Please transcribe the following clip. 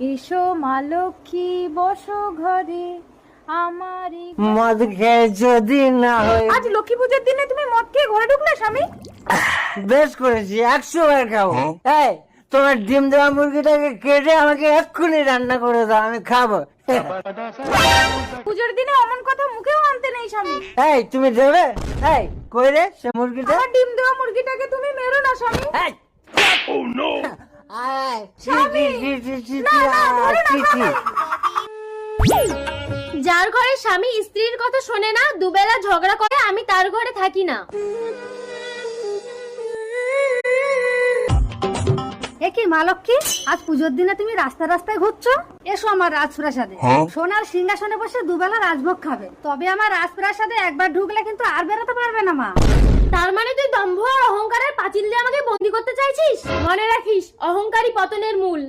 এসো মা লক্ষ্মী বসো ঘরে আমারই। মদ খেয়ে যদি না হয়। আজ লক্ষ্মী পূজার দিনে তুমি মদ খেয়ে ঘরে ঢুকলে স্বামী? বেশ করেছি, 100 বার খাবো। এই তোমার ডিম দেওয়া মুরগিটাকে কেটে আমাকে এক্ষুনি রান্না করে দাও, আমি খাবো। পূজার দিনে অমন কথা মুখেও আনতে নেই স্বামী। এই তুমি দেবে? এই কই রে সে মুরগিটা? আমার ডিম দেওয়া মুরগিটাকে তুমি মেরো না স্বামী। এই! আয়, ছি, স্বামী! ছি, ছি, ছি, না, ছি, না, ধরে না, ছি, ছি। যার ঘরে স্বামী স্ত্রীর কথা শোনে না, দুবেলা ঝগড়া করে, আমি তার ঘরে থাকি না। একি মা লক্ষ্মী, আজ পুজোর দিনে তুমি রাস্তায় রাস্তায় ঘুরছো? এসো আমার রাজপ্রাসাদে, সোনার সিংহাসনে বসে দুবেলা রাজভোগ খাবে। তবে আমার রাজপ্রাসাদে একবার ঢুকলে কিন্তু আর বেরোতে পারবে না মা। তার মানে তুই দম্ভ আর অহংকারের পাঁচিল দিয়ে আমাকে বন্দি করতে চাইছিস? মনে রাখিস, অহংকারী পতনের মূল।